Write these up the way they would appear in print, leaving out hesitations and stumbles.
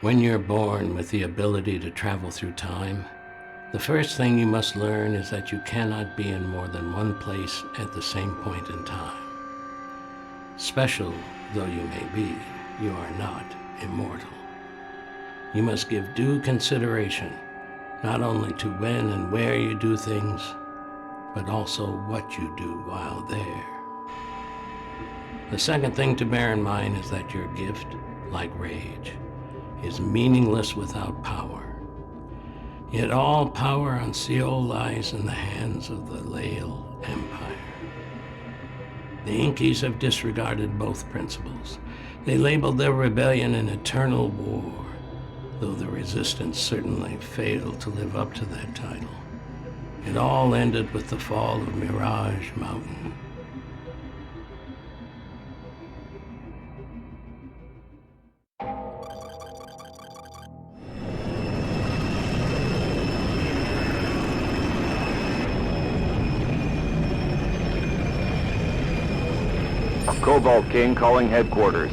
When you're born with the ability to travel through time, the first thing you must learn is that you cannot be in more than one place at the same point in time. Special though you may be, you are not immortal. You must give due consideration, not only to when and where you do things, but also what you do while there. The second thing to bear in mind is that your gift, like rage, is meaningless without power. Yet all power on Seoul lies in the hands of the Lail Empire. The Inkies have disregarded both principles. They labeled their rebellion an eternal war, though the resistance certainly failed to live up to that title. It all ended with the fall of Mirage Mountain. Cobalt King calling headquarters.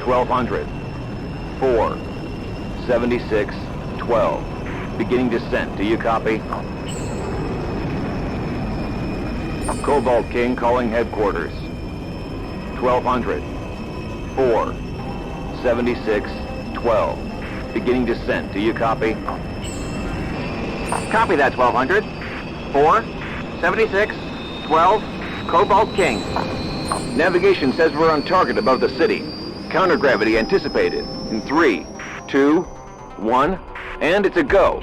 1200. 4. 76. 12. Beginning descent. Do you copy? Cobalt King calling headquarters. 1200. 4. 76. 12. Beginning descent. Do you copy? Copy that, 1200. 4. 76. 12. Cobalt King. Navigation says we're on target above the city. Countergravity anticipated. In 3, 2, 1, and it's a go.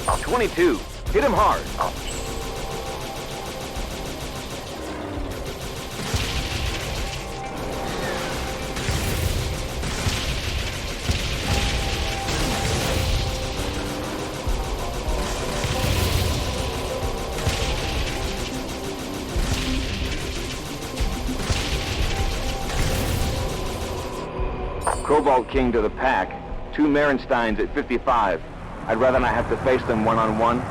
.22. Hit him hard. Cobalt King to the pack. 2 Merensteins at 55. I'd rather not have to face them one-on-one.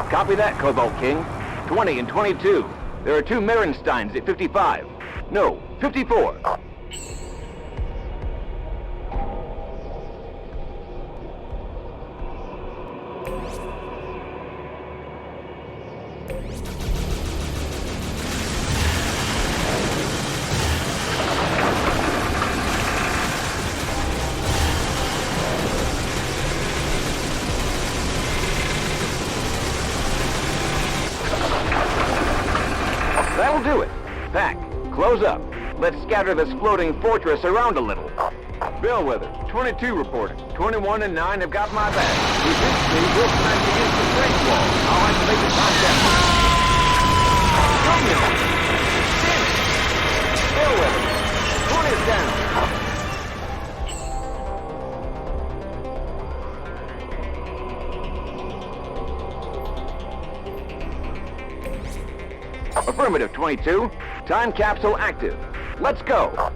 Copy that, Cobalt King. 20 and 22. There are 2 Merensteins at 55. No, 54. That'll do it. Pack, close up. Let's scatter this floating fortress around a little. Bellwether, 22 reporting. 21 and 9 have got my back. With this speed, we'll smash against the break wall. I'll have to make the contact. Come here. Damn it. Bellwether, 20 is down. Affirmative, 22. Time capsule active. Let's go.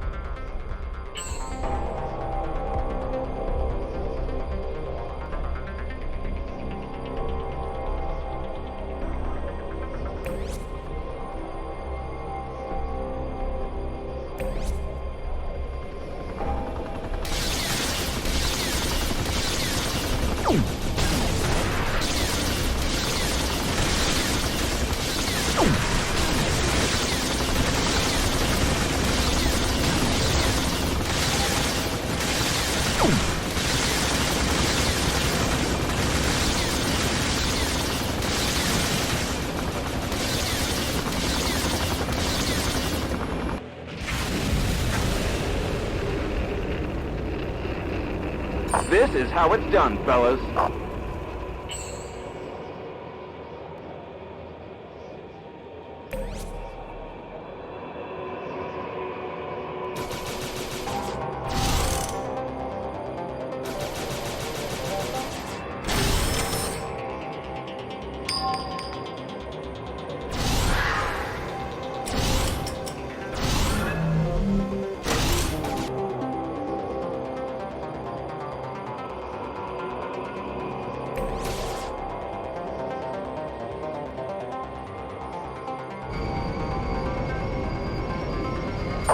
This is how it's done, fellas.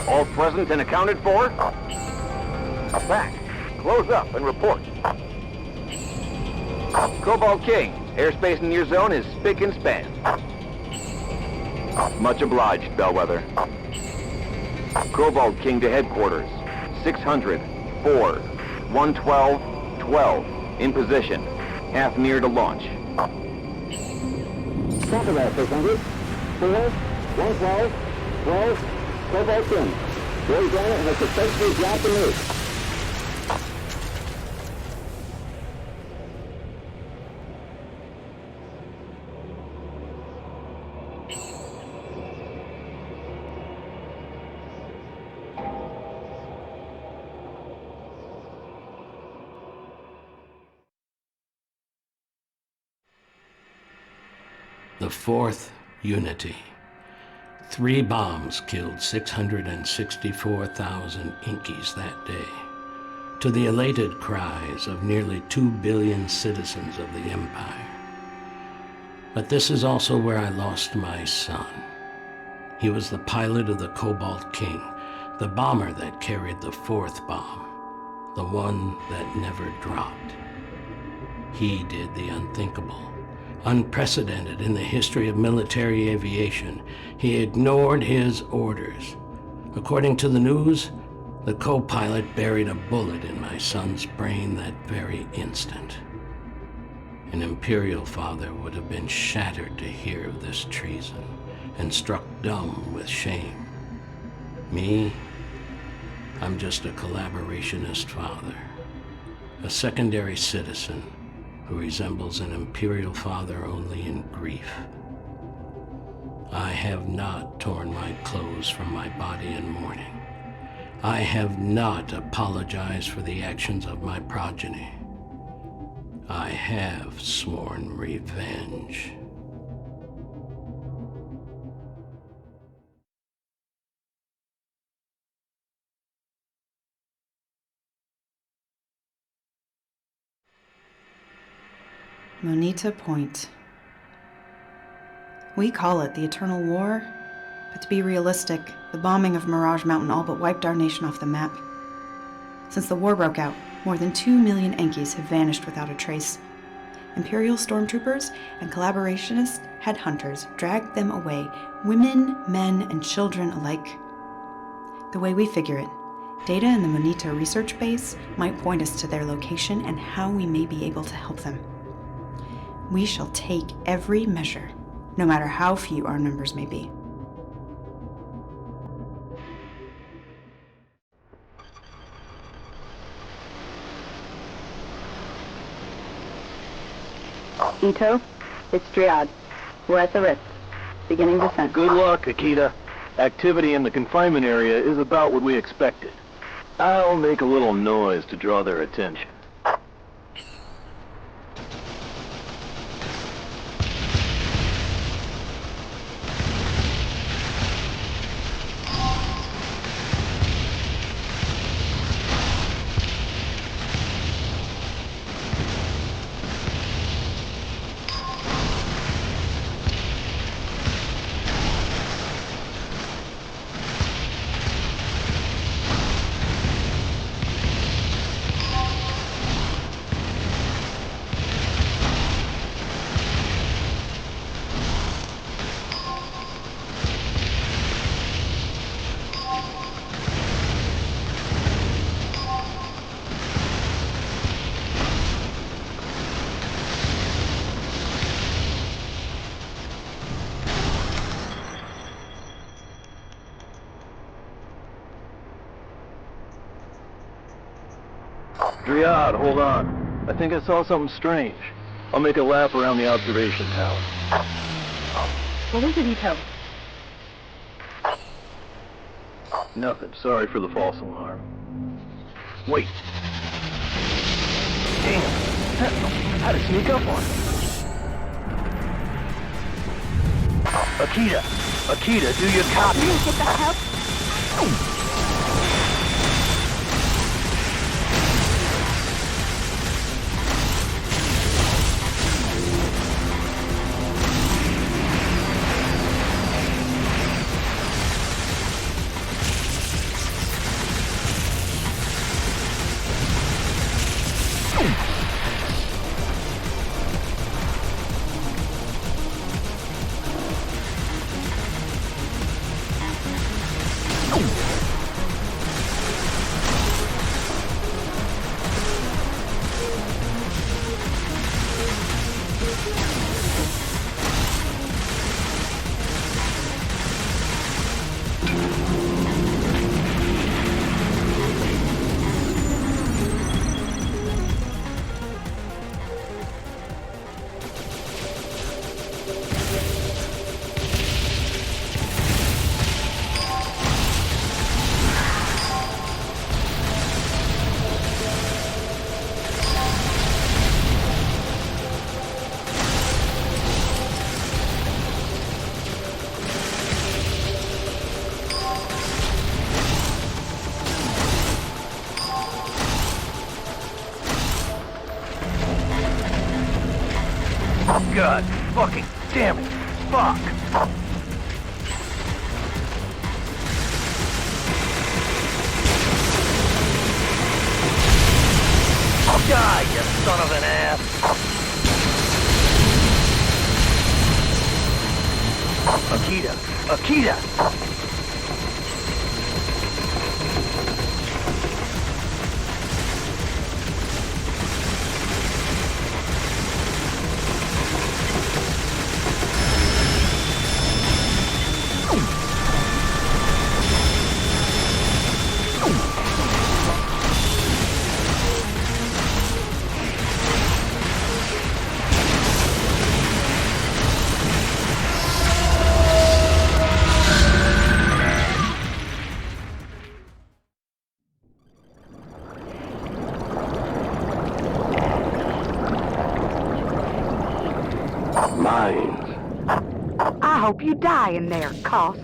All present and accounted for? Back. Close up and report. Cobalt King, airspace in your zone is spick and span. Much obliged, Bellwether. Cobalt King to headquarters. 600, 4, 112, 12. In position. Half near to launch. Copy that, 600. 4, 112, 12, Cobalt King. Roy Janet has successfully dropped the move. The fourth Unity. 3 bombs killed 664,000 Inkies that day, to the elated cries of nearly 2 billion citizens of the Empire. But this is also where I lost my son. He was the pilot of the Cobalt King, the bomber that carried the 4th bomb, the one that never dropped. He did the unthinkable. Unprecedented in the history of military aviation, he ignored his orders. According to the news, the co-pilot buried a bullet in my son's brain that very instant. An Imperial father would have been shattered to hear of this treason and struck dumb with shame. Me, I'm just a collaborationist father, a secondary citizen who resembles an Imperial father only in grief. I have not torn my clothes from my body in mourning. I have not apologized for the actions of my progeny. I have sworn revenge. Moneta Point. We call it the Eternal War, but to be realistic, the bombing of Mirage Mountain all but wiped our nation off the map. Since the war broke out, more than 2 million Enkies have vanished without a trace. Imperial stormtroopers and collaborationist headhunters dragged them away, women, men, and children alike. The way we figure it, data in the Moneta research base might point us to their location and how we may be able to help them. We shall take every measure, no matter how few our numbers may be. Ito, it's Driad. We're at the Ritz. Beginning descent. Good luck, Akita. Activity in the confinement area is about what we expected. I'll make a little noise to draw their attention. Driad, hold on. I think I saw something strange. I'll make a lap around the observation tower. What was it, Ito? Nothing. Sorry for the false alarm. Wait. Damn. How to sneak up on him? Akita, do you copy? Get the help. God fucking damn it. Fuck. Die, you son of an ass. Akira! I hope you die in there, Coss.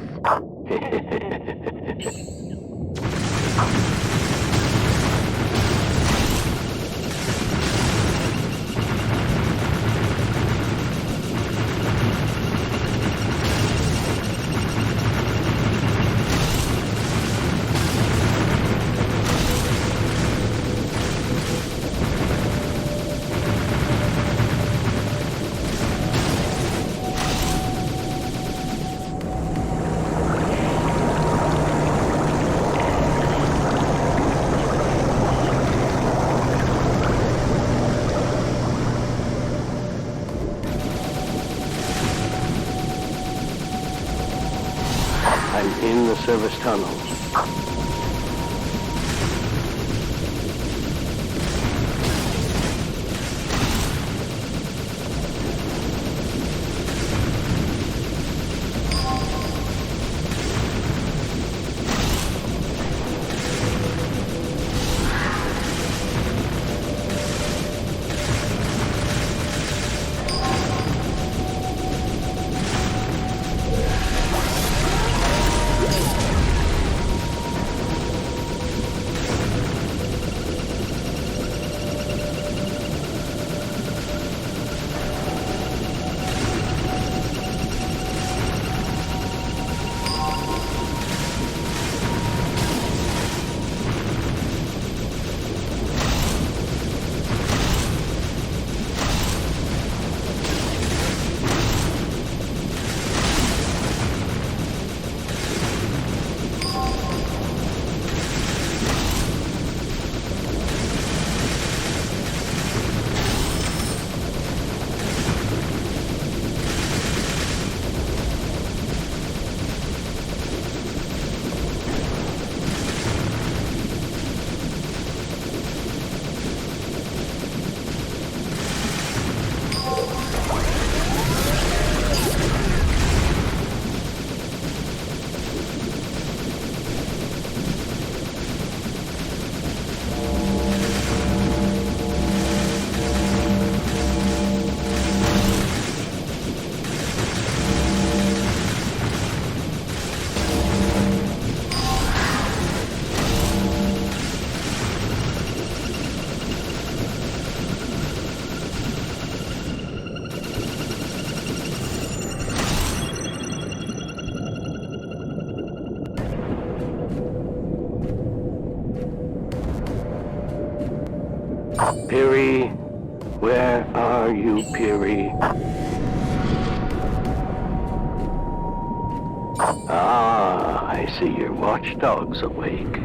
In the service tunnels. Peary, where are you, Peary? Ah, I see your watchdog's awake.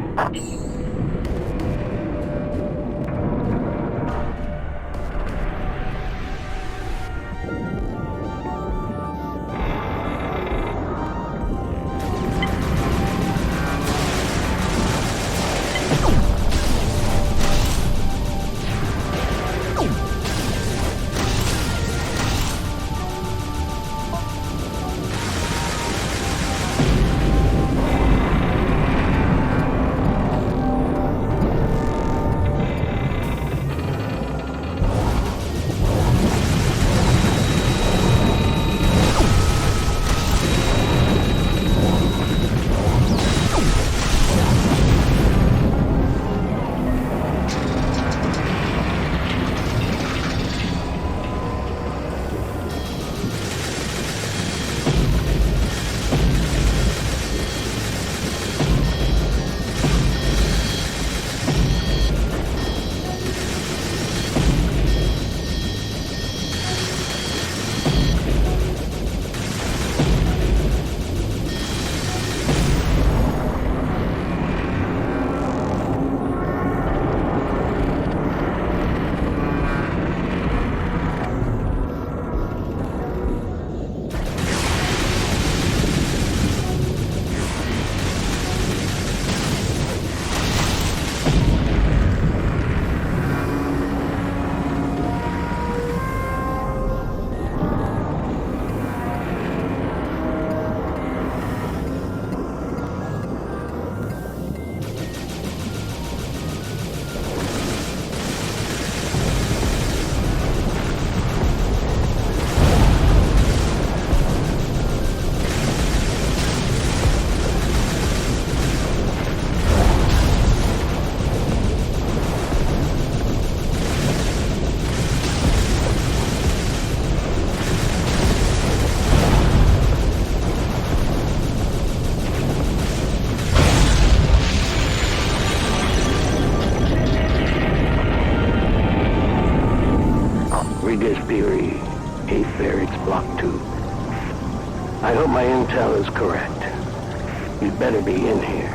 I hope my intel is correct. You'd better be in here.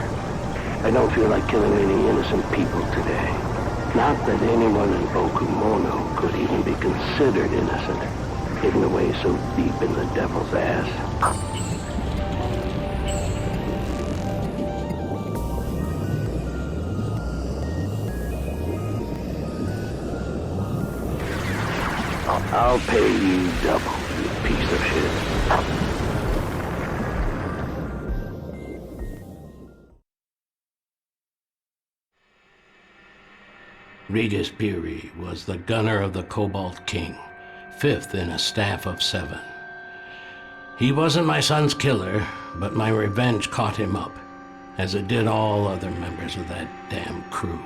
I don't feel like killing any innocent people today. Not that anyone in Bokumono could even be considered innocent, hidden away so deep in the devil's ass. I'll pay you double, you piece of shit. Regis Peary was the gunner of the Cobalt King, 5th in a staff of 7. He wasn't my son's killer, but my revenge caught him up, as it did all other members of that damn crew.